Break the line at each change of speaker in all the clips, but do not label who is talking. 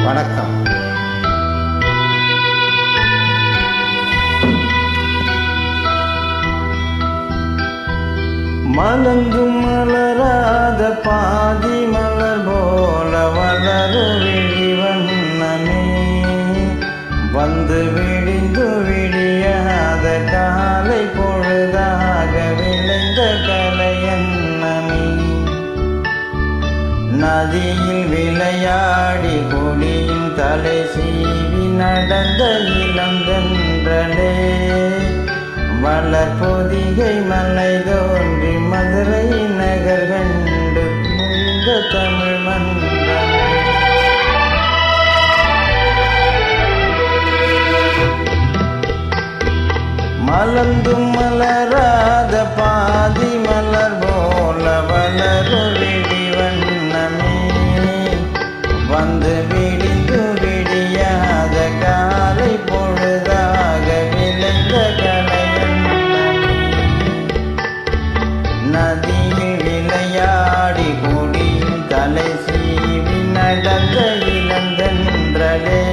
வணக்கம். மலர்ந்தும் மலராத பாதி மலர் போல வளரு விழிவண்ணமே, வந்து விடிந்து விடியாத காலை பொழுதாக விளைந்த கலையண்ணமே. நதியில் விளையாடி கொடியின் தலை சீவி நடந்த இளந்தென்றலே, வளர்பொதிகை மலை தோன்றி மதுரை நகர் கண்டு முந்த தமிழ் மன்றம். மலர்ந்தும் மலராத பாதி மலர் போல வளரு விழிவண்ணமே, வந்து விடிந்து விடியாத காலை பொழுதாக விளைந்த கலையண்ணமே. நதியில் விளையாடி கொடியின் தலை சீவி நடந்த இளந்தென்றலே,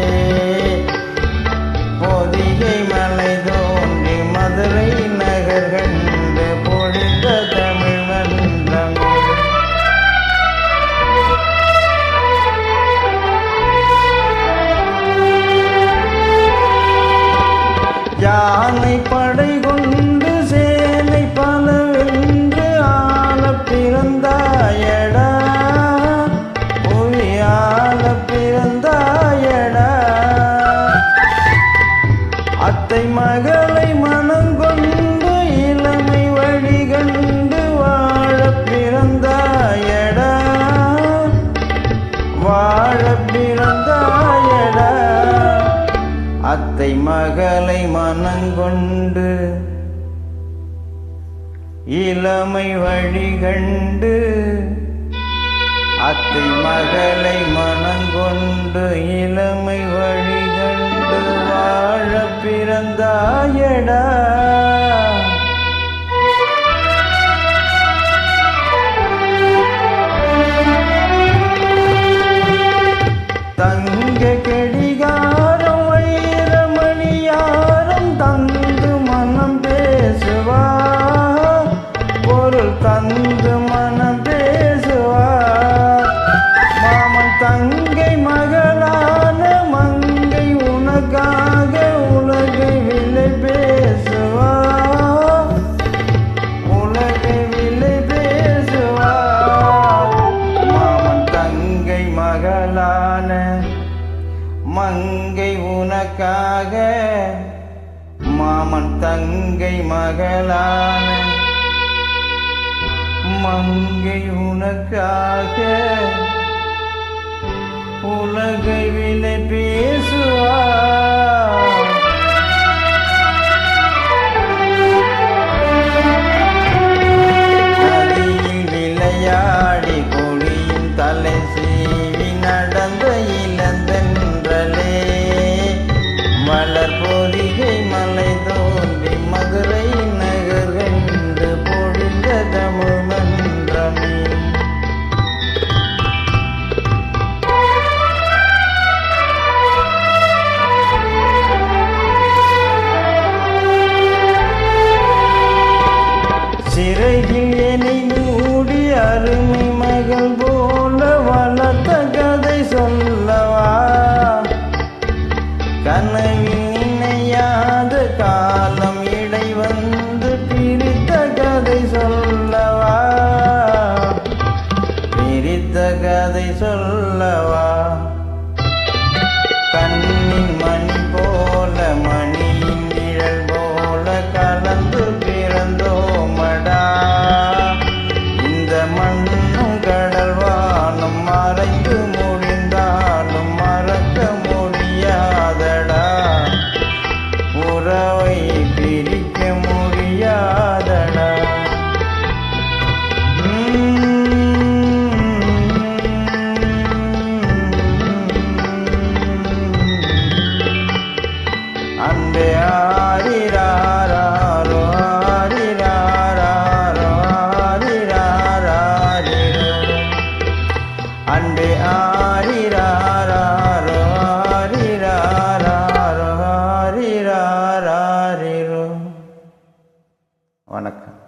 பொதிகை மலை தோன்றி மதுரை நகர் கண்டு பொழிந்த தமிழ் மன்றம். யானை படை கொண்டு சேனை பலவென்று ஆள பிறந்தாயடா, புவியாள பிறந்தாயடா. அத்தை மகளை மனங்கொண்டு இளமை வழி கண்டு வாழ பிறந்தாயடா, வாழ பிறந்தாயடா. அத்தை மகளை மனங்கொண்டு இளமை வழி கண்டு, அத்தை மகளை மனங்கொண்டு இளமை வழி கண்டு வாழ பிறந்தாயடா. தங்க கடிகாரம் வைரமணியாரம் தந்து மனம் பேசுவா, பொருள் தந்து மனம் பேசுவா. மாமன் தங்கை மகளான மங்கை உனக்காக உலகை விலை பேசுவா, உலகை விலை பேசுவா. மாமன் தங்கை மகளான மங்கை உனக்காக, மாமன் தங்கை மகளான மங்கை உனக்காக உலகை விலை பேசுவா. நதியில் விளையாடி கொடியின் தலை சீவி நடந்த இளந்தென்றலே, வளர்பொதிகை மலை தோன்றி மதுரை நகர் கண்டு பொழிந்த தமிழ் மன்றமே. சிறையில் என்னை மூடி அருமை மகள் போல வளர்த்த கதை சொல்லவா, கனவில் நினையாத காலம் இடை வந்து பிரித்த கதை சொல்லவா, பிரித்த கதை சொல்லவா. கண்ணின் மணி போல மணியின் நிழல் போல கலந்து பிறந்தோமடா, இந்த மண்ணும் கடல் வானும் மறைந்து முடிந்தாலும் மறக்க முடியாதடா, உறவை பிரிக்க முடியாதடா. அன்பே ஆரிராரோ ஆரிராரோ ஆரிராரோ, அன்பே ஆரிராரோ வணக்கம்.